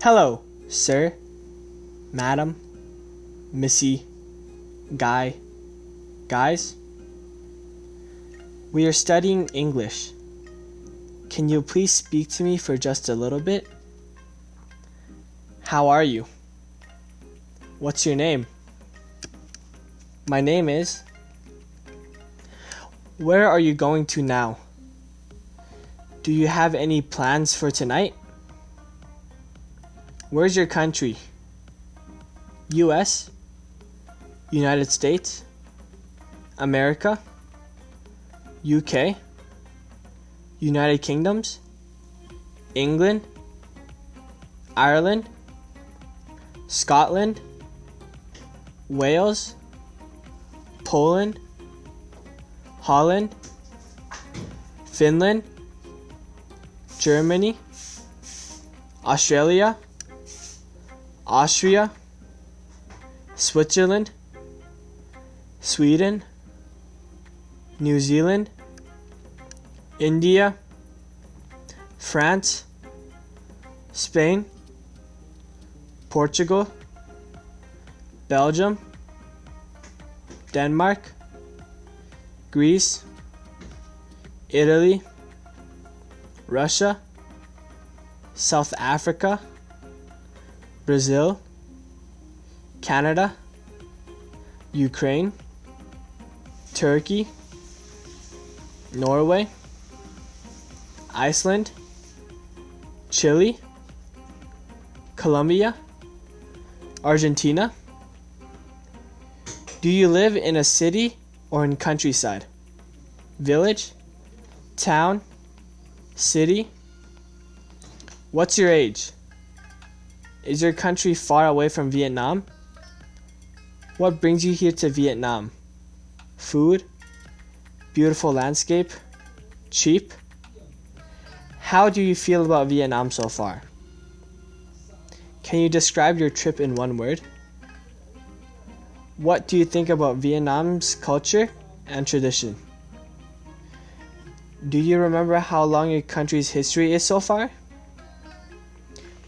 Hello, sir, madam, missy, guy, guys. We are studying English. Can you please speak to me for just a little bit? How are you? What's your name? My name is. Where are you going to now? Do you have any plans for tonight? Where's your country? US? United States? America? UK? United Kingdoms? England? Ireland? Scotland? Wales? Poland? Holland? Finland? Germany? Australia? Austria? Switzerland? Sweden? New Zealand? India? France? Spain? Portugal? Belgium? Denmark? Greece? Italy? Russia? South Africa? Brazil? Canada? Ukraine? Turkey? Norway? Iceland? Chile? Colombia? Argentina? Do you live in a city or in countryside? Village? Town? City? What's your age? Is your country far away from Vietnam? What brings you here to Vietnam? Food? Beautiful landscape? Cheap? How do you feel about Vietnam so far? Can you describe your trip in one word? What do you think about Vietnam's culture and tradition? Do you remember how long your country's history is so far?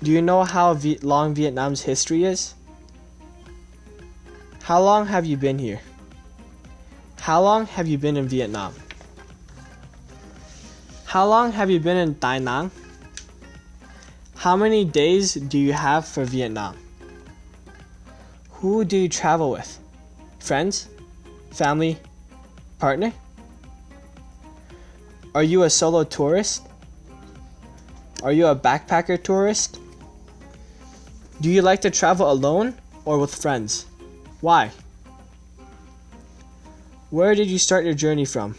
Do you know how long Vietnam's history is? How long have you been here? How long have you been in Vietnam? How long have you been in Da Nang? How many days do you have for Vietnam? Who do you travel with? Friends? Family? Partner? Are you a solo tourist? Are you a backpacker tourist? Do you like to travel alone or with friends? Why? Where did you start your journey from?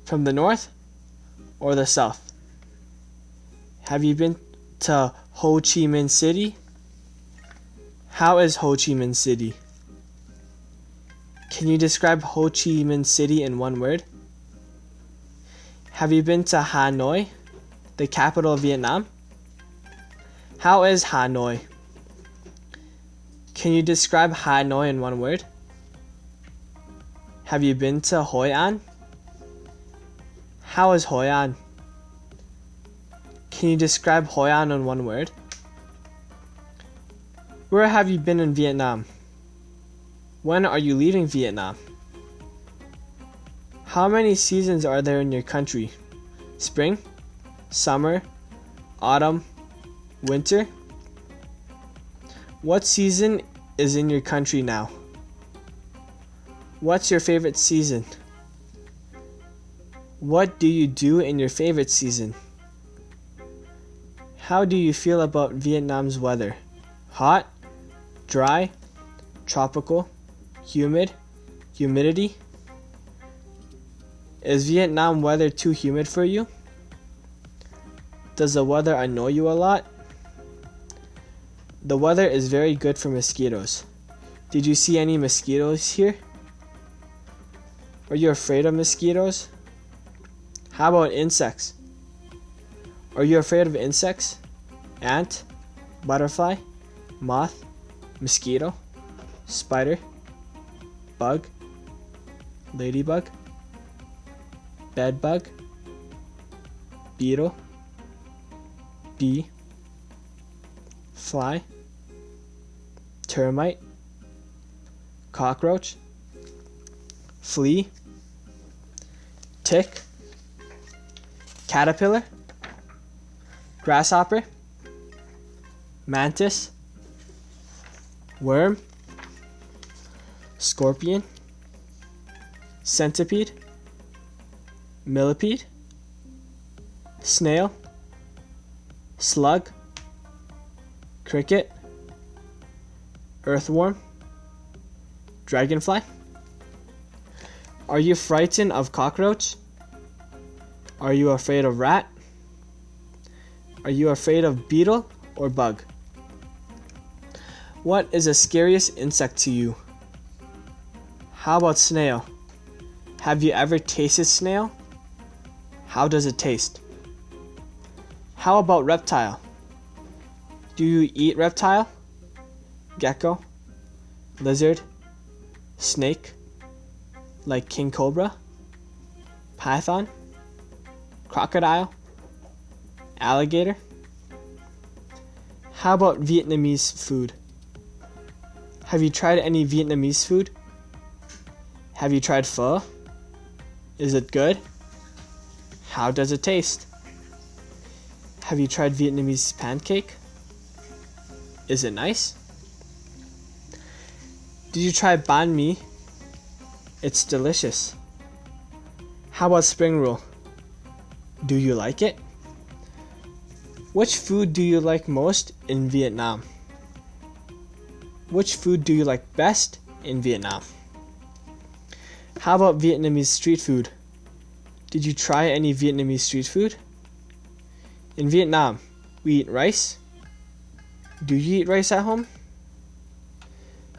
From the north or the south? Have you been to Ho Chi Minh City? How is Ho Chi Minh City? Can you describe Ho Chi Minh City in one word? Have you been to Hanoi, the capital of Vietnam? How is Hanoi? Can you describe Hanoi in one word? Have you been to Hoi An? How is Hoi An? Can you describe Hoi An in one word? Where have you been in Vietnam? When are you leaving Vietnam? How many seasons are there in your country? Spring? Summer? Autumn? Winter? What season is in your country now? What's your favorite season? What do you do in your favorite season? How do you feel about Vietnam's weather? Hot? Dry? Tropical? Humid? Humidity? Is Vietnam weather too humid for you? Does the weather annoy you a lot? The weather is very good for mosquitoes. Did you see any mosquitoes here? Are you afraid of mosquitoes? How about insects? Are you afraid of insects? Ant? Butterfly? Moth? Mosquito? Spider? Bug? Ladybug? Bedbug? Beetle? Bee? fly, termite, cockroach, flea, tick, caterpillar, grasshopper, mantis, worm, scorpion, centipede, millipede, snail, slug, cricket, earthworm, dragonfly. Are you frightened of cockroach? Are you afraid of rat? Are you afraid of beetle or bug? What is the scariest insect to you? How about snail? Have you ever tasted snail? How does it taste? How about reptile? Do you eat reptile? Gecko? Lizard? Snake? Like king cobra? Python? Crocodile? Alligator? How about Vietnamese food? Have you tried any Vietnamese food? Have you tried pho? Is it good? How does it taste? Have you tried Vietnamese pancake? Is it nice? Did you try banh mi? It's delicious. How about spring roll? Do you like it? Which food do you like most in Vietnam? Which food do you like best in Vietnam? How about Vietnamese street food? Did you try any Vietnamese street food? In Vietnam, we eat rice. Do you eat rice at home?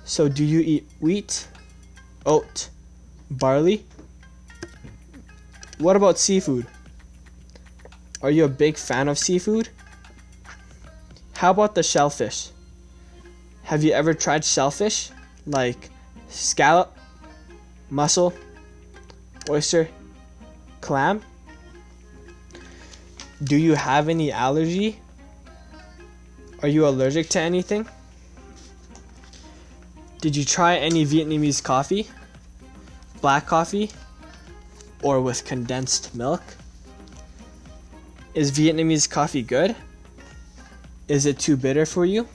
So do you eat wheat, oat, barley? What about seafood? Are you a big fan of seafood? How about the shellfish? Have you ever tried shellfish? Like scallop, mussel, oyster, clam? Do you have any allergy? Are you allergic to anything? Did you try any Vietnamese coffee? Black coffee? Or with condensed milk? Is Vietnamese coffee good? Is it too bitter for you?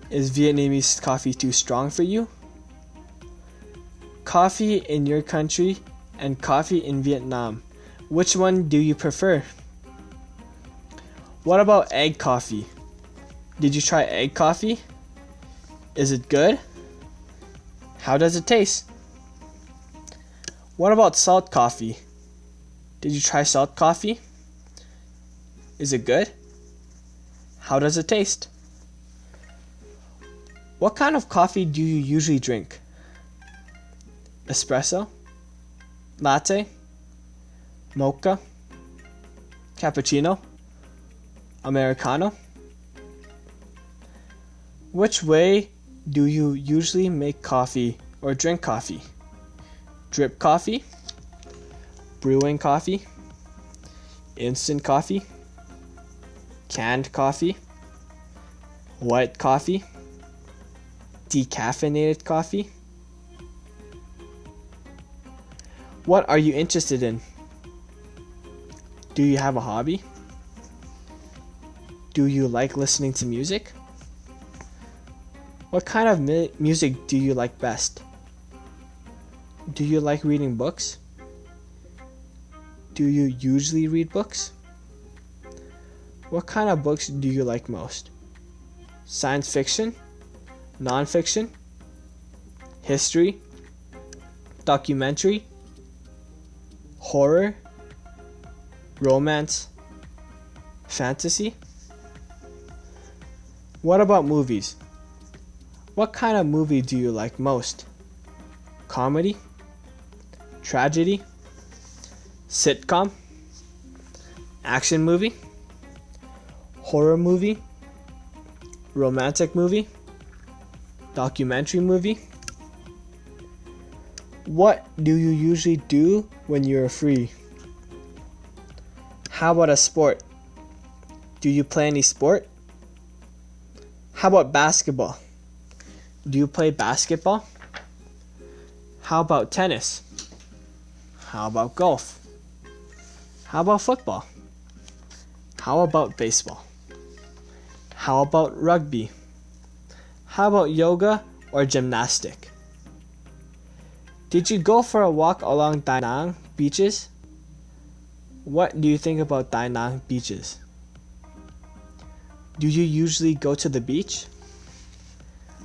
Is Vietnamese coffee too strong for you? Coffee in your country and coffee in Vietnam. Which one do you prefer? What about egg coffee? Did you try egg coffee? Is it good? How does it taste? What about salt coffee? Did you try salt coffee? Is it good? How does it taste? What kind of coffee do you usually drink? Espresso? Latte? Mocha? Cappuccino? Americano? Which way do you usually make coffee or drink coffee? Drip coffee? Brewing coffee? Instant coffee? Canned coffee? White coffee? Decaffeinated coffee? What are you interested in? Do you have a hobby? Do you like listening to music? What kind of music do you like best? Do you like reading books? Do you usually read books? What kind of books do you like most? Science fiction? Non-fiction? History? Documentary? Horror? Romance? Fantasy? What about movies? What kind of movie do you like most? Comedy? Tragedy? Sitcom? Action movie? Horror movie? Romantic movie? Documentary movie? What do you usually do when you're free? How about a sport? Do you play any sport? How about basketball? Do you play basketball? How about tennis? How about golf? How about football? How about baseball? How about rugby? How about yoga or gymnastic? Did you go for a walk along Da Nang beaches? What do you think about Da Nang beaches? Do you usually go to the beach?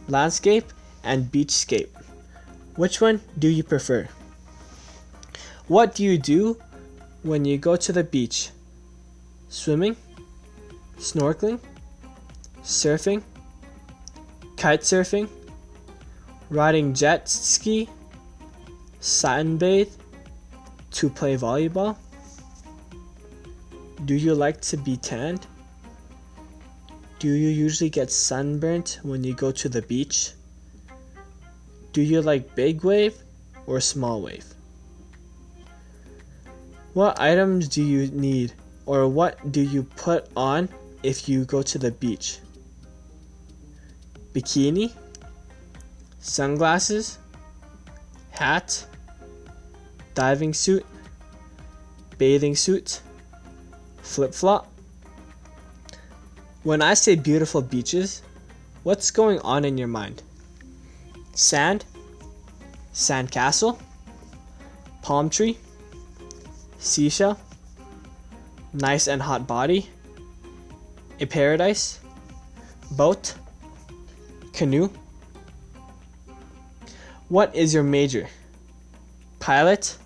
Landscape and beachscape. Which one do you prefer? What do you do when you go to the beach? Swimming? Snorkeling? Surfing? Kite surfing? Riding jet ski? Sunbathe? To play volleyball? Do you like to be tanned? Do you usually get sunburnt when you go to the beach? Do you like big wave or small wave? What items do you need or what do you put on if you go to the beach? Bikini? Sunglasses? Hat? Diving suit? Bathing suit? Flip-flop? When I say beautiful beaches, what's going on in your mind? Sand? Sandcastle? Palm tree? Seashell? Nice and hot body? A paradise? Boat? Canoe? What is your major? Pilot?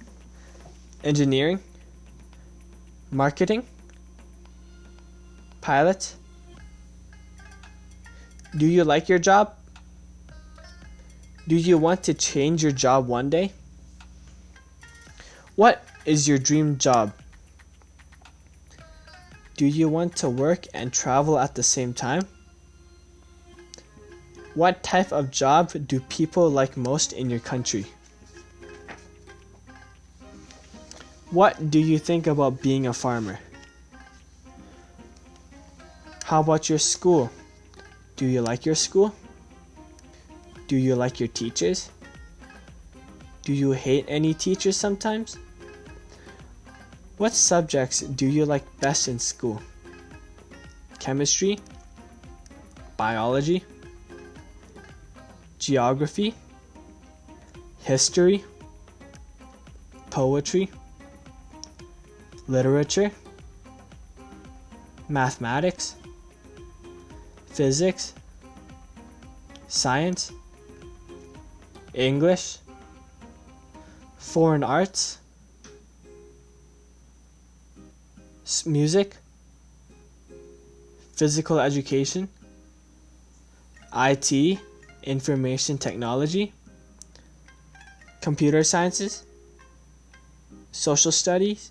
Engineering? Marketing? Pilot? Do you like your job? Do you want to change your job one day? What is your dream job? Do you want to work and travel at the same time? What type of job do people like most in your country? What do you think about being a farmer? How about your school? Do you like your school? Do you like your teachers? Do you hate any teachers sometimes? What subjects do you like best in school? Chemistry? Biology? Geography? History? Poetry? Literature? Mathematics? Physics? Science? English? Foreign arts? Music? Physical education? IT, information technology? Computer sciences? Social studies?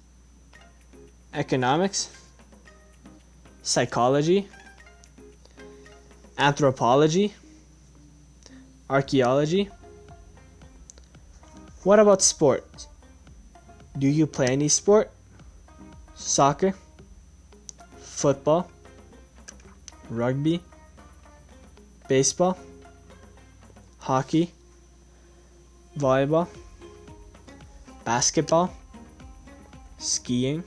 Economics? Psychology? Anthropology? Archaeology? What about sports? Do you play any sport? Soccer? Football? Rugby? Baseball? Hockey? Volleyball? Basketball? Skiing?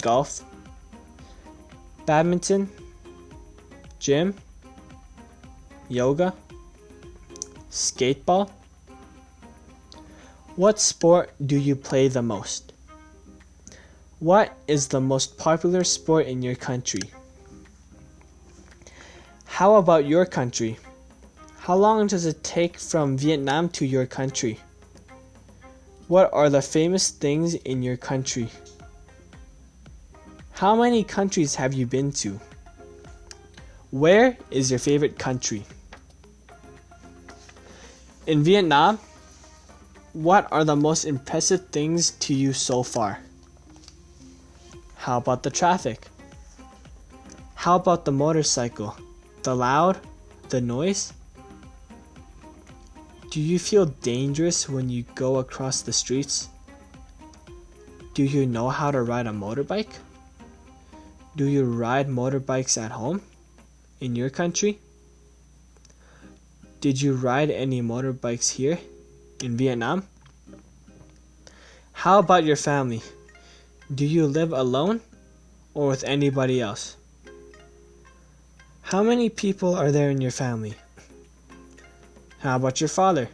Golf? Badminton? Gym? Yoga? Skateball? What sport do you play the most? What is the most popular sport in your country? How about your country? How long does it take from Vietnam to your country? What are the famous things in your country? How many countries have you been to? Where is your favorite country? In Vietnam, what are the most impressive things to you so far? How about the traffic? How about the motorcycle? The loud? The noise? Do you feel dangerous when you go across the streets? Do you know how to ride a motorbike? Do you ride motorbikes at home? in your country? Did you ride any motorbikes here in Vietnam? How about your family? Do you live alone or with anybody else? How many people are there in your family? How about your father?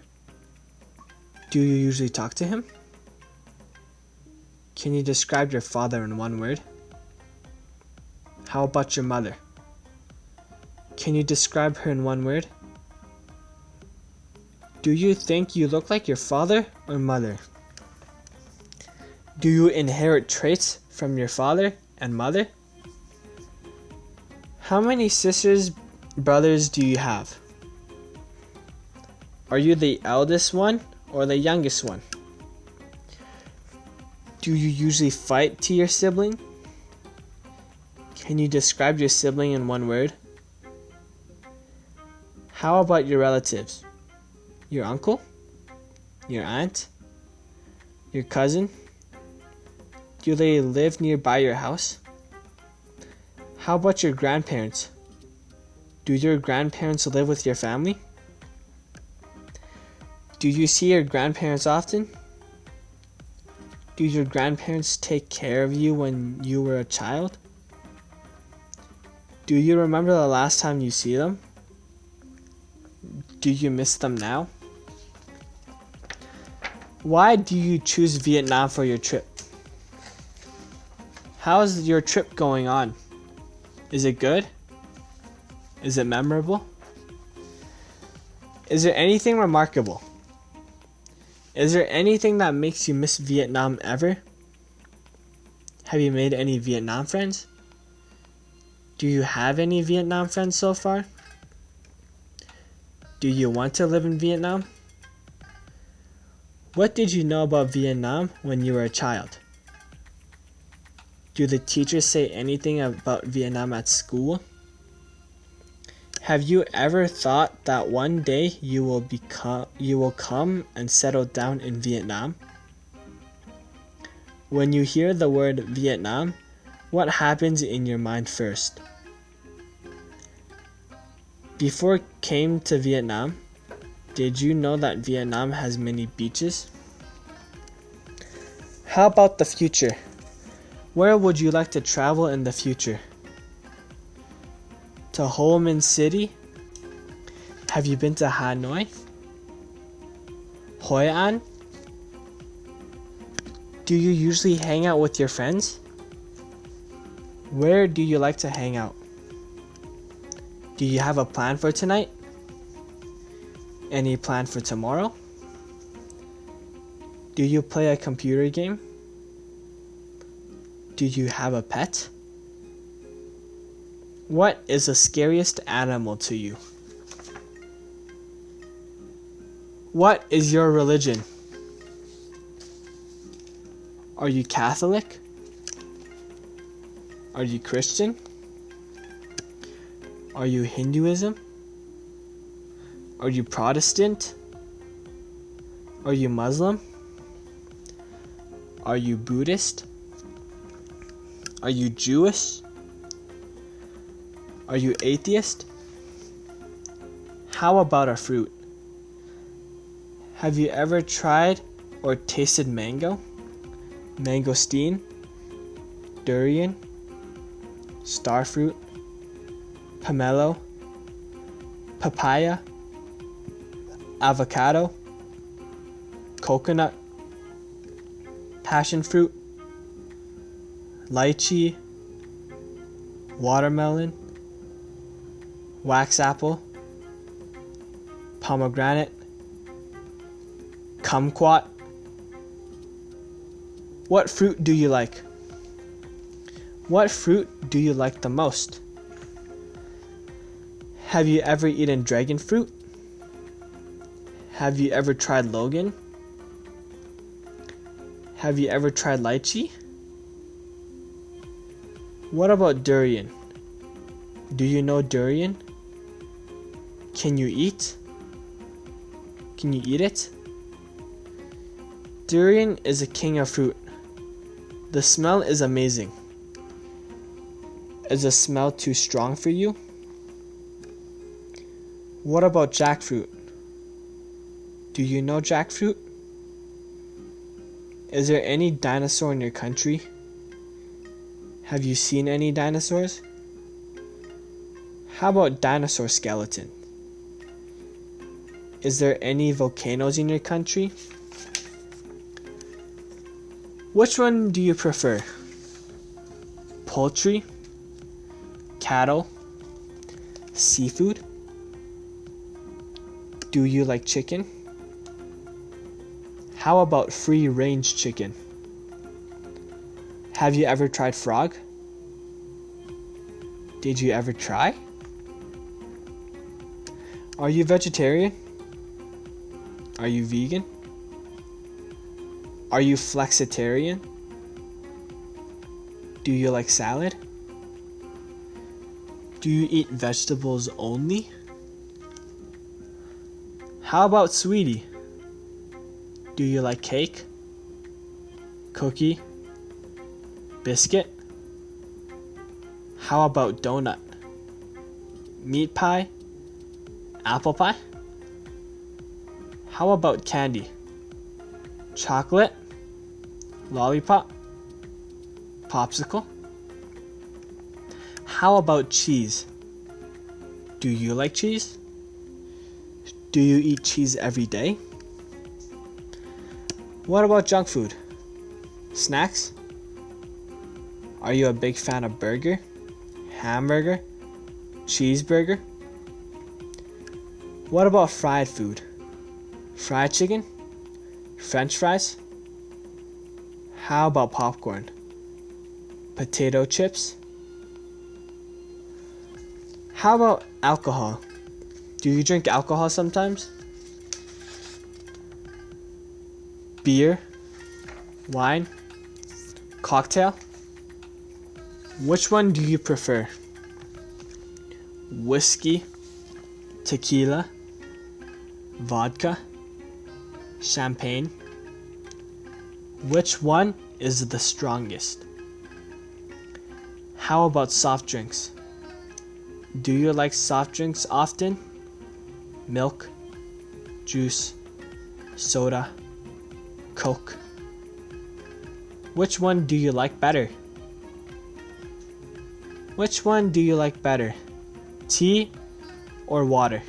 Do you usually talk to him? Can you describe your father in one word? How about your mother? Can you describe her in one word? Do you think you look like your father or mother? Do you inherit traits from your father and mother? How many sisters, brothers do you have? Are you the eldest one or the youngest one? Do you usually fight to your sibling? Can you describe your sibling in one word? How about your relatives? Your uncle? Your aunt? Your cousin? Do they live nearby your house? How about your grandparents? Do your grandparents live with your family? Do you see your grandparents often? Do your grandparents take care of you when you were a child? Do you remember the last time you see them? Do you miss them now? Why do you choose Vietnam for your trip? How is your trip going on? Is it good? Is it memorable? Is there anything remarkable? Is there anything that makes you miss Vietnam ever? Have you made any Vietnam friends? Do you have any Vietnam friends so far? Do you want to live in Vietnam? What did you know about Vietnam when you were a child? Do the teachers say anything about Vietnam at school? Have you ever thought that one day you will come and settle down in Vietnam? When you hear the word Vietnam, what happens in your mind first? Before you came to Vietnam, did you know that Vietnam has many beaches? How about the future? Where would you like to travel in the future? To Ho Chi Minh City? Have you been to Hanoi? Hoi An? Do you usually hang out with your friends? Where do you like to hang out? Do you have a plan for tonight? Any plan for tomorrow? Do you play a computer game? Do you have a pet? What is the scariest animal to you? What is your religion? Are you Catholic? Are you Christian? Are you Hinduism? Are you Protestant? Are you Muslim? Are you Buddhist? Are you Jewish? Are you atheist? How about a fruit? Have you ever tried or tasted mango? Mangosteen? Durian? Starfruit? Pomelo? Papaya? Avocado? Coconut? Passion fruit? Lychee? Watermelon? Wax apple? Pomegranate? Kumquat? What fruit do you like? What fruit do you like the most? Have you ever eaten dragon fruit? Have you ever tried Logan? Have you ever tried lychee? What about durian? Do you know durian? Can you eat? Can you eat it? Durian is a king of fruit. The smell is amazing. Is the smell too strong for you? What about jackfruit? Do you know jackfruit? Is there any dinosaur in your country? Have you seen any dinosaurs? How about dinosaur skeleton? Is there any volcanoes in your country? Which one do you prefer? Poultry, cattle, seafood? Do you like chicken? How about free-range chicken? Have you ever tried frog? Did you ever try? Are you vegetarian? Are you vegan? Are you flexitarian? Do you like salad? Do you eat vegetables only? How about sweetie? Do you like cake? Cookie? Biscuit? How about donut? Meat pie? Apple pie? How about candy? Chocolate? Lollipop? Popsicle? How about cheese? Do you like cheese? Do you eat cheese every day? What about junk food? Snacks? Are you a big fan of burger? Hamburger? Cheeseburger? What about fried food? Fried chicken? French fries? How about popcorn? Potato chips? How about alcohol? Do you drink alcohol sometimes? Beer? Wine? Cocktail? Which one do you prefer? Whiskey? Tequila? Vodka? Champagne? Which one is the strongest? How about soft drinks? Do you like soft drinks often? Milk? Juice? Soda? Coke? Which one do you like better? Which one do you like better? Tea or water?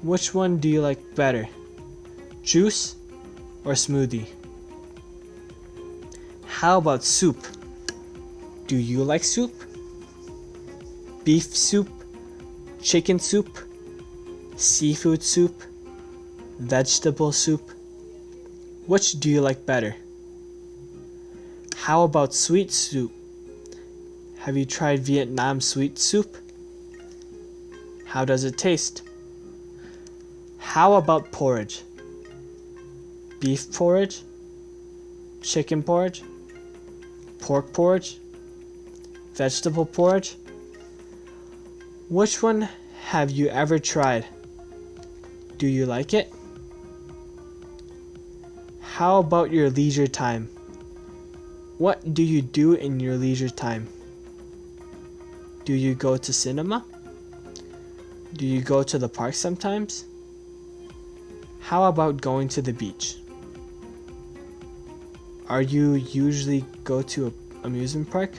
Which one do you like better? Juice or smoothie? How about soup? Do you like soup? Beef soup? Chicken soup? Seafood soup? Vegetable soup? Which do you like better? How about sweet soup? Have you tried Vietnam sweet soup? How does it taste? How about porridge? Beef porridge? Chicken porridge? Pork porridge? Vegetable porridge? Which one have you ever tried? Do you like it? How about your leisure time? What do you do in your leisure time? Do you go to cinema? Do you go to the park sometimes? How about going to the beach? Are you usually go to an amusement park?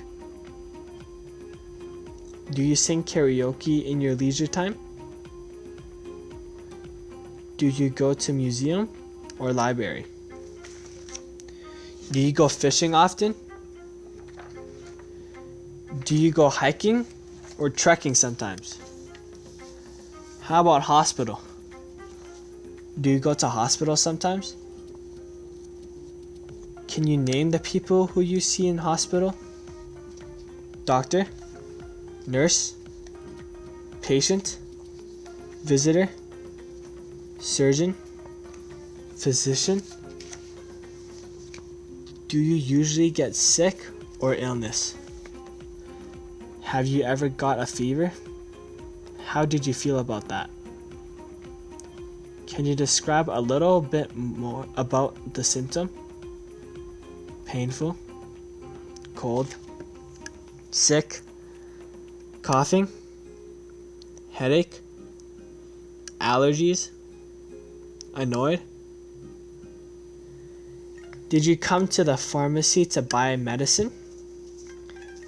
Do you sing karaoke in your leisure time? Do you go to museum or library? Do you go fishing often? Do you go hiking or trekking sometimes? How about hospital? Do you go to hospital sometimes? Can you name the people who you see in hospital? Doctor? Nurse? Patient? Visitor? Surgeon? Physician? Do you usually get sick or illness? Have you ever got a fever? How did you feel about that? Can you describe a little bit more about the symptom? Painful? Cold? Sick? Coughing? headache, allergies, annoyed? Did you come to the pharmacy to buy medicine?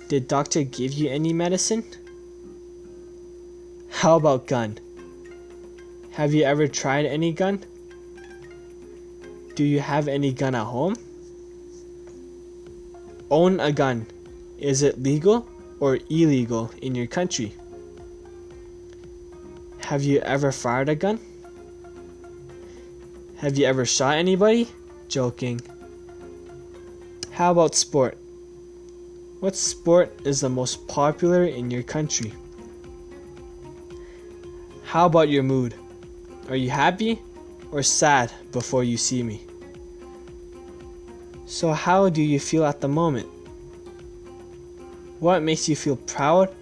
Did doctor give you any medicine? How about gun? Have you ever tried any gun? Do you have any gun at home? Own a gun. Is it legal or illegal in your country? Have you ever fired a gun? Have you ever shot anybody? Joking. How about sport? What sport is the most popular in your country? How about your mood? Are you happy or sad before you see me? So how do you feel at the moment? What makes you feel proud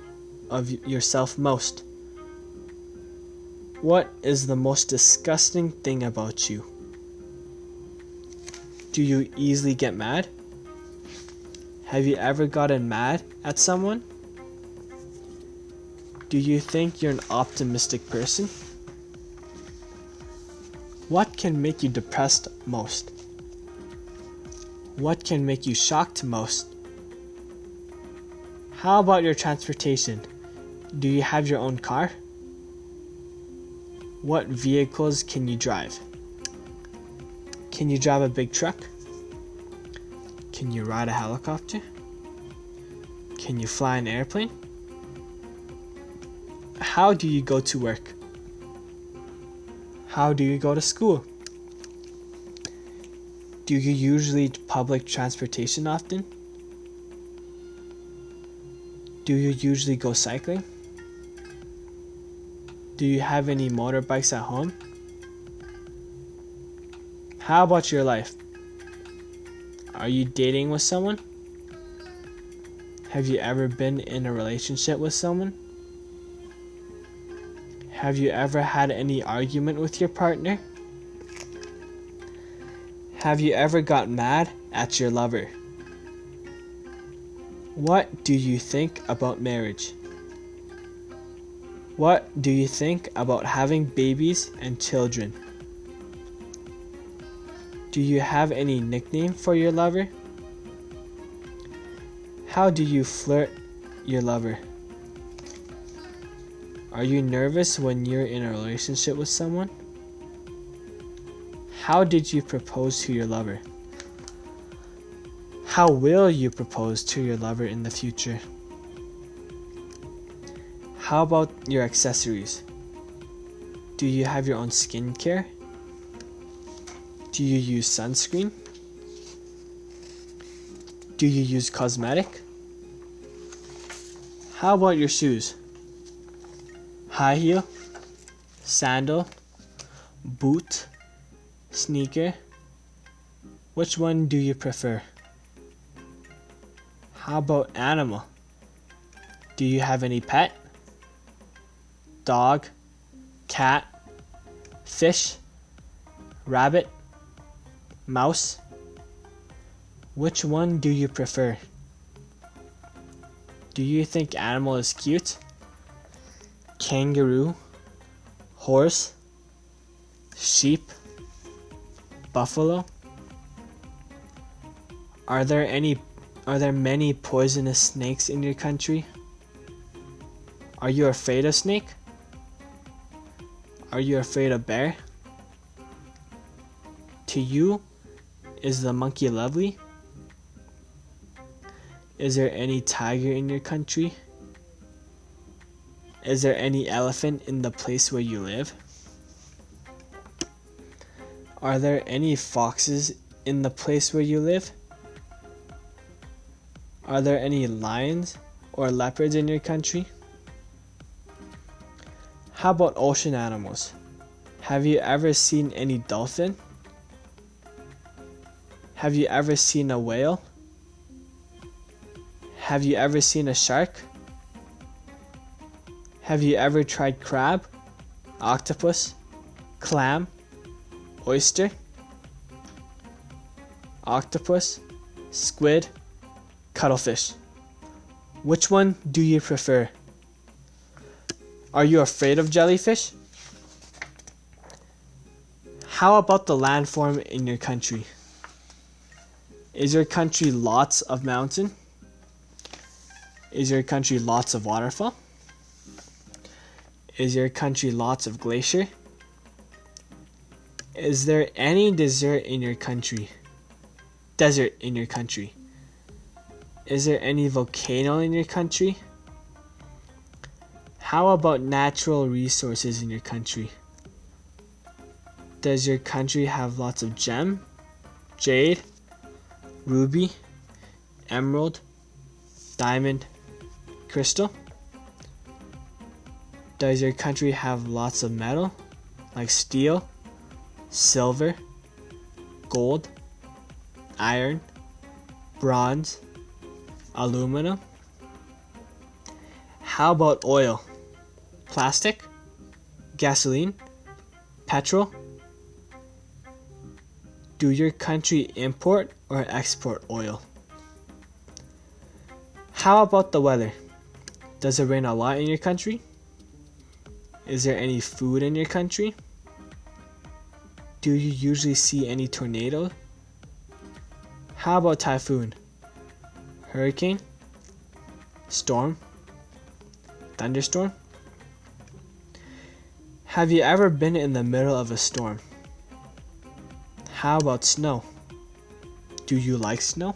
of yourself most? What is the most disgusting thing about you? Do you easily get mad? Have you ever gotten mad at someone? Do you think you're an optimistic person? What can make you depressed most? What can make you shocked most? How about your transportation? Do you have your own car? What vehicles can you drive? Can you drive a big truck? Can you ride a helicopter? Can you fly an airplane? How do you go to work? How do you go to school? Do you usually public transportation often? Do you usually go cycling? Do you have any motorbikes at home? How about your life? Are you dating with someone? Have you ever been in a relationship with someone? Have you ever had any argument with your partner? Have you ever got mad at your lover? What do you think about marriage? What do you think about having babies and children? Do you have any nickname for your lover? How do you flirt your lover? Are you nervous when you're in a relationship with someone? How did you propose to your lover? How will you propose to your lover in the future? How about your accessories? Do you have your own skincare? Do you use sunscreen? Do you use cosmetic? How about your shoes? High heel, sandal, boot, sneaker? Which one do you prefer? How about animal? Do you have any pet? Dog, cat, fish, rabbit, mouse? Which one do you prefer? Do you think animal is cute? Kangaroo, horse, sheep, buffalo? Are there many poisonous snakes in your country? Are you afraid of snake? Are you afraid of bear? To you, is the monkey lovely? Is there any tiger in your country? Is there any elephant in the place where you live? Are there any foxes in the place where you live? Are there any lions or leopards in your country? How about ocean animals? Have you ever seen any dolphin? Have you ever seen a whale? Have you ever seen a shark? Have you ever tried crab, octopus, clam, oyster, octopus, squid, cuttlefish? Which one do you prefer? Are you afraid of jellyfish? How about the landform in your country? Is your country lots of mountain? Is your country lots of waterfall? Is your country lots of glacier? Is there any desert in your country? Desert in your country? Is there any volcano in your country? How about natural resources in your country? Does your country have lots of gem, jade, ruby, emerald, diamond, crystal? Does your country have lots of metal, like steel, silver, gold, iron, bronze, aluminum? How about oil? Plastic? Gasoline? Petrol? Do your country import or export oil? How about the weather? Does it rain a lot in your country? Is there any food in your country? Do you usually see any tornado? How about typhoon? Hurricane? Storm? Thunderstorm? Have you ever been in the middle of a storm? How about snow? Do you like snow?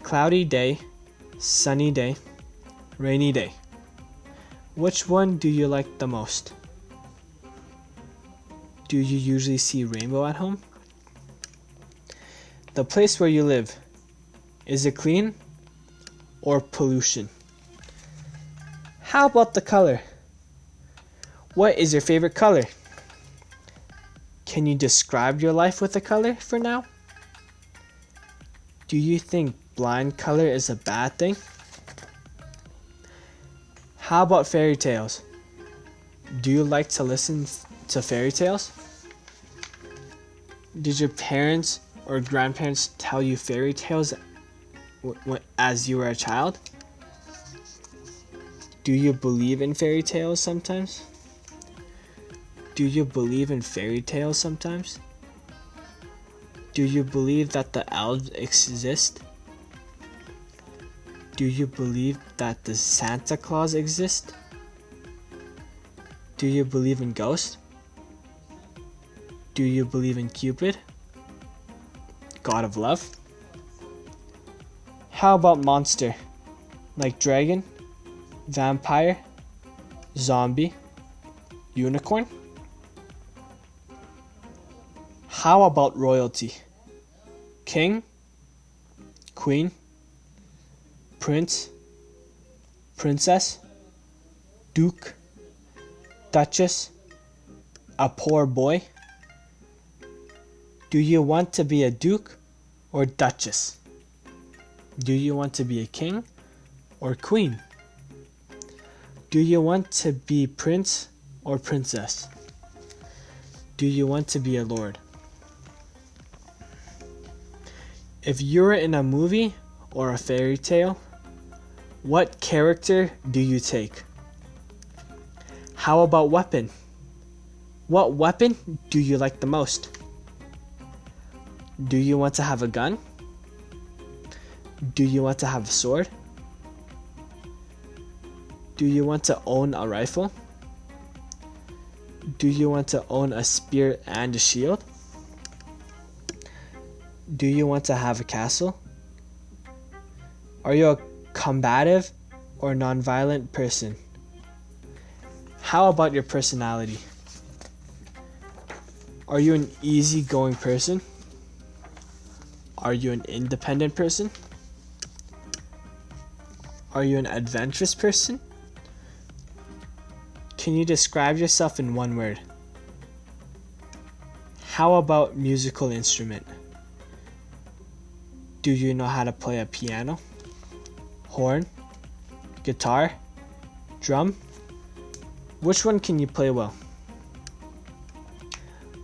Cloudy day, sunny day, rainy day. Which one do you like the most? Do you usually see rainbow at home? The place where you live, is it clean or pollution? How about the color? What is your favorite color? Can you describe your life with a color for now? Do you think blind color is a bad thing? How about fairy tales? Do you like to listen to fairy tales? Did your parents or grandparents tell you fairy tales as you were a child? Do you believe in fairy tales sometimes? Do you believe in fairy tales sometimes? Do you believe that the elves exist? Do you believe that the Santa Claus exists? Do you believe in ghosts? Do you believe in Cupid, God of love? How about monster? Like dragon, vampire, zombie, unicorn? How about royalty? King, queen, prince, princess, duke, duchess, a poor boy? Do you want to be a duke or duchess? Do you want to be a king or queen? Do you want to be prince or princess? Do you want to be a lord? If you're in a movie or a fairy tale, what character do you take? How about weapon? What weapon do you like the most? Do you want to have a gun? Do you want to have a sword? Do you want to own a rifle? Do you want to own a spear and a shield? Do you want to have a castle? Are you a combative or non-violent person? How about your personality? Are you an easygoing person? Are you an independent person? Are you an adventurous person? Can you describe yourself in one word? How about musical instrument? Do you know how to play a piano, horn, guitar, drum? Which one can you play well?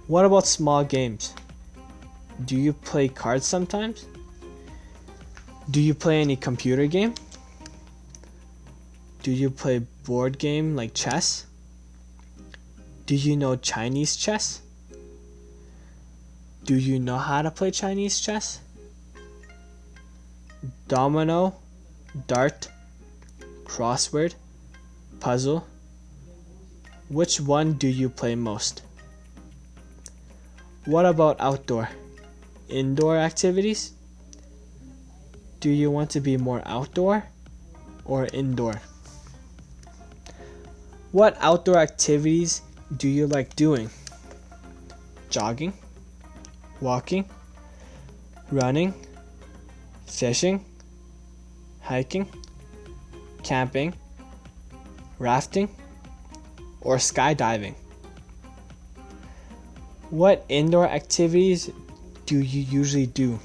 What about small games? Do you play cards sometimes? Do you play any computer game? Do you play board game like chess? Do you know Chinese chess? Do you know how to play Chinese chess? Domino, dart, crossword, puzzle. Which one do you play most? What about outdoor? Indoor activities? Do you want to be more outdoor or indoor? What outdoor activities do you like doing? Jogging, walking, running, fishing, hiking, camping, rafting, or skydiving? What indoor activities do you usually do?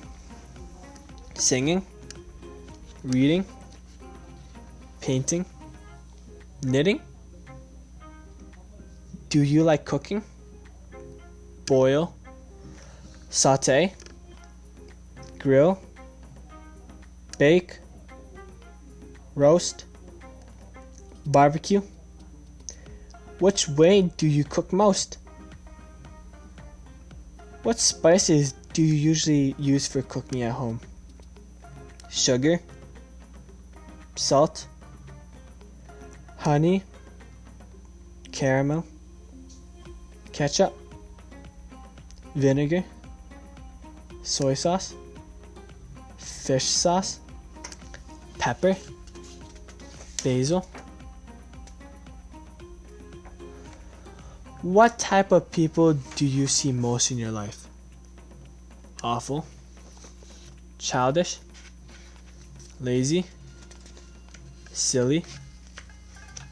Singing, reading, painting, knitting? Do you like cooking? Boil, saute, grill, bake, roast, barbecue? Which way do you cook most? What spices do you usually use for cooking at home? Sugar, salt, honey, caramel, ketchup, vinegar, soy sauce, fish sauce, pepper, basil. What type of people do you see most in your life? Awful, childish, lazy, silly,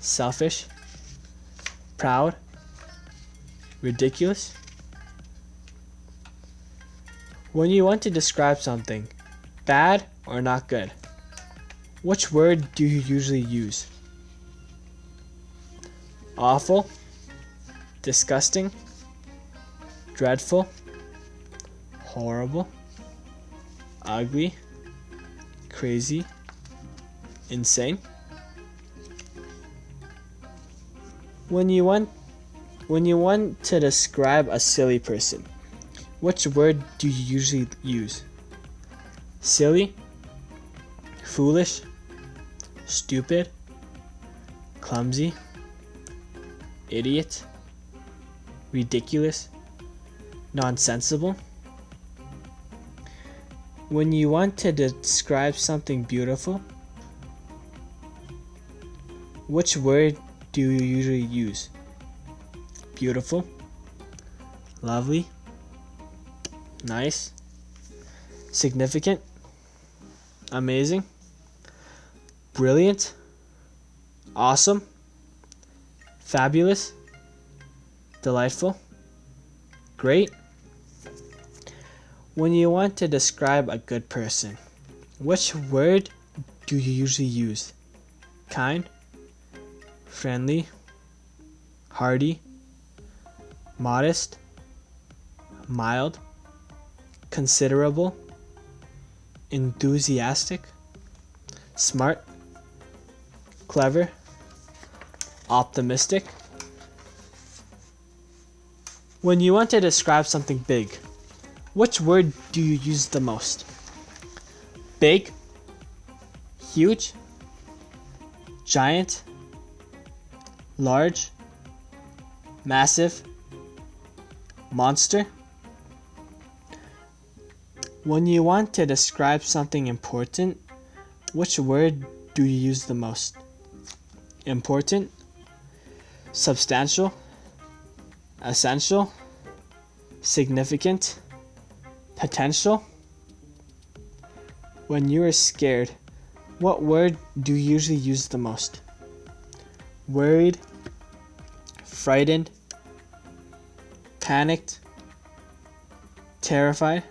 selfish, proud, ridiculous? When you want to describe something, bad or not good, which word do you usually use? Awful, disgusting, dreadful, horrible, ugly, crazy, insane? When you want to describe a silly person, which word do you usually use? Silly, foolish, stupid, clumsy, idiot, ridiculous, nonsensical? When you want to describe something beautiful, which word do you usually use? Beautiful, lovely, nice, significant, amazing, brilliant, awesome, fabulous, delightful, great? When you want to describe a good person, which word do you usually use? Kind, friendly, hardy, modest, mild, considerable, enthusiastic, smart, clever, optimistic? When you want to describe something big, which word do you use the most? Big, huge, giant, large, massive, monster? When you want to describe something important, which word do you use the most? Important, substantial, essential, significant, potential? When you are scared, what word do you usually use the most? Worried, frightened, panicked, terrified,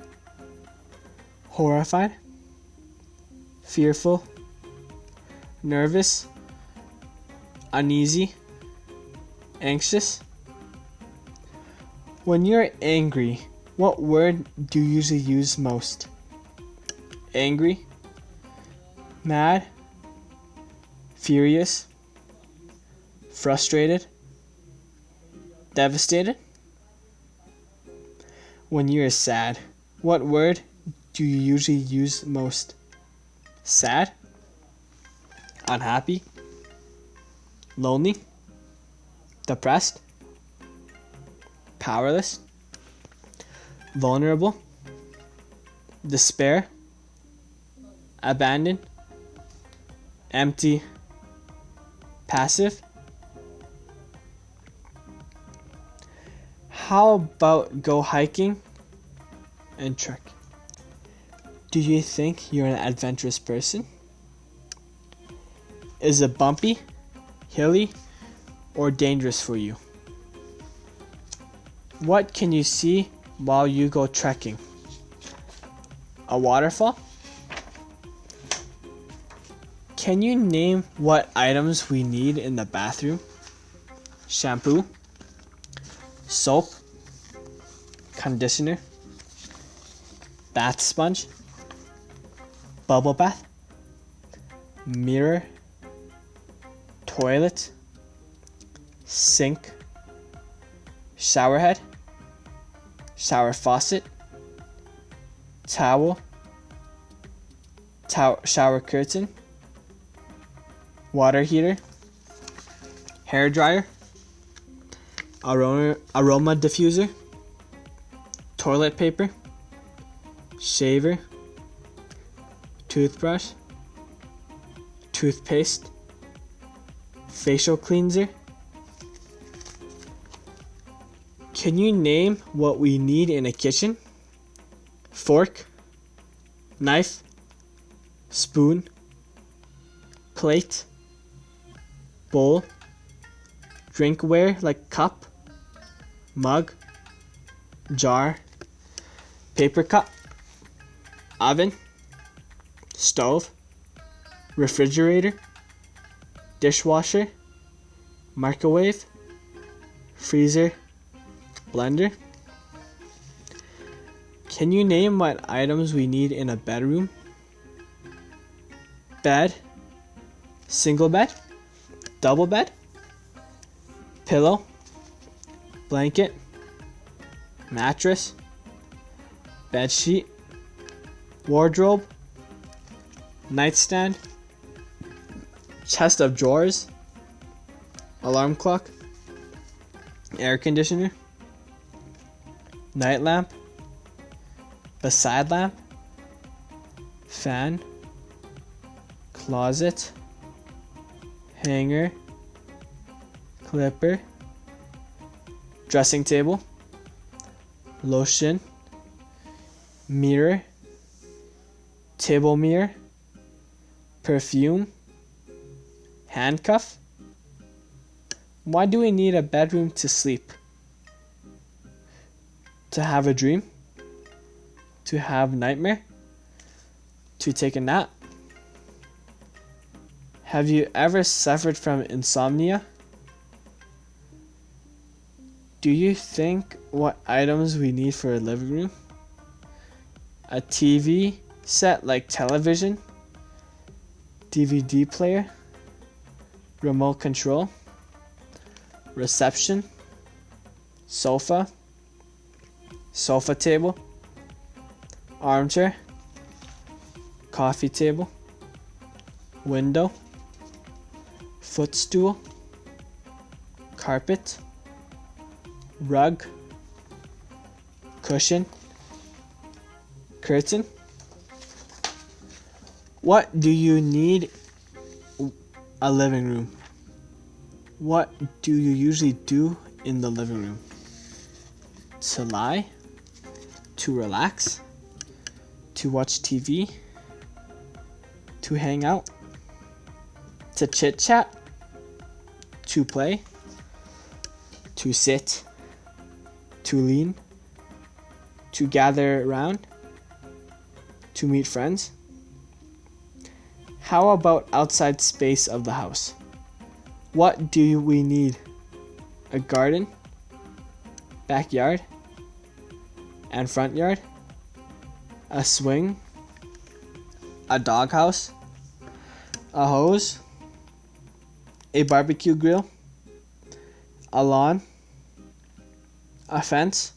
horrified, fearful, nervous, uneasy, anxious? When you're angry, what word do you usually use most? Angry, mad, furious, frustrated, devastated. When you're sad, what word do you usually use most? Sad, unhappy, lonely, depressed, powerless, vulnerable, despair, abandoned, empty, passive. How about go hiking and trek? Do you think you're an adventurous person? Is it bumpy, hilly, or dangerous for you? What can you see while you go trekking? A waterfall? Can you name what items we need in the bathroom? Shampoo, soap, conditioner, bath sponge, bubble bath, mirror, toilet, sink, shower head, shower faucet, towel, shower curtain, water heater, hair dryer, aroma diffuser, toilet paper, shaver, toothbrush, toothpaste, facial cleanser. Can you name what we need in a kitchen? Fork, knife, spoon, plate, bowl, drinkware like cup, mug, jar, paper cup, oven, stove, refrigerator, dishwasher, microwave, freezer, blender. Can you name what items we need in a bedroom? Bed, single bed, double bed, pillow, blanket, mattress, bed sheet, wardrobe, nightstand, chest of drawers, alarm clock, air conditioner, night lamp, beside lamp, fan, closet, hanger, clipper, dressing table, lotion, mirror, table mirror, perfume, handcuff. Why do we need a bedroom to sleep? To have a dream? To have nightmare? To take a nap? Have you ever suffered from insomnia? Do you think what items we need for a living room? A TV set like television, DVD player, remote control, reception, sofa, sofa table, armchair, coffee table, window, footstool, carpet, rug, cushion, curtain. What do you need a living room? What do you usually do in the living room? To lie? To relax? To watch TV? To hang out? To chit chat? To play? To sit? To lean? To gather around? To meet friends? How about outside space of the house? What do we need? A garden? Backyard? And front yard? A swing? A doghouse? A hose? A barbecue grill? a lawn, a fence,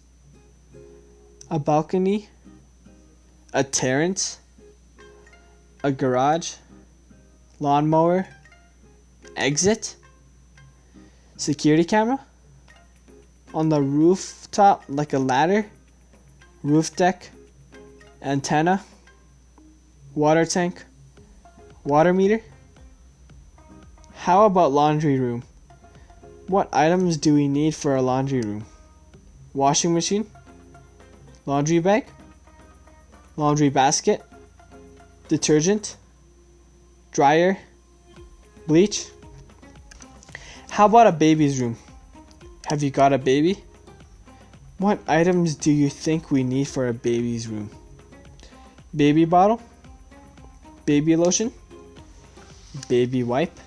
a balcony, a terrace, a garage, lawnmower, exit, security camera, on the rooftop like a ladder, roof deck, antenna, water tank, water meter. How about laundry room? What items do we need for a laundry room? Washing machine, laundry bag, laundry basket, detergent, dryer, bleach. How about a baby's room? Have you got a baby? What items do you think we need for a baby's room? Baby bottle, baby lotion, baby wipe,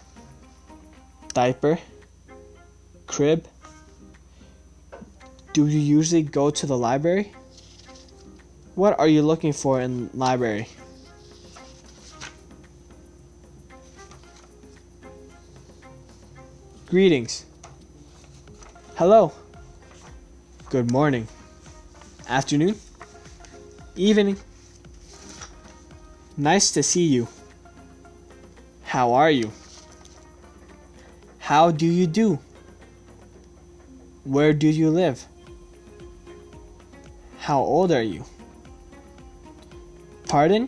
diaper, crib. Do you usually go to the library? What are you looking for in library? Greetings. Hello. Good morning. Afternoon. Evening. Nice to see you. How are you? How do you do? Where do you live? How old are you? Pardon?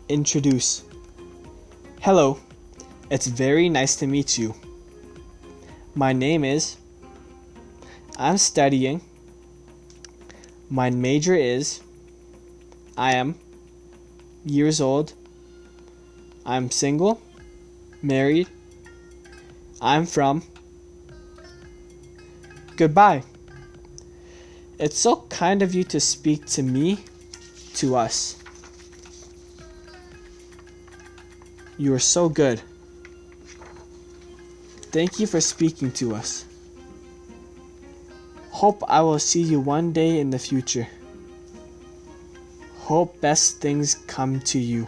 Introduce. Hello. It's very nice to meet you. My name is. I'm studying. My major is. I am. Years old. I'm single. Married. I'm from. Goodbye. It's so kind of you to speak to me, to us. You are so good. Thank you for speaking to us. Hope I will see you one day in the future. Hope best things come to you.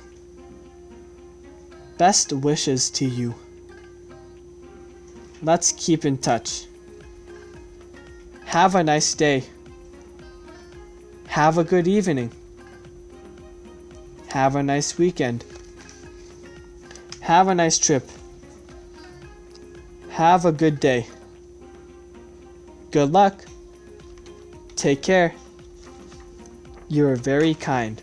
Best wishes to you. Let's keep in touch. Have a nice day. Have a good evening. Have a nice weekend. Have a nice trip. Have a good day. Good luck. Take care. You are very kind.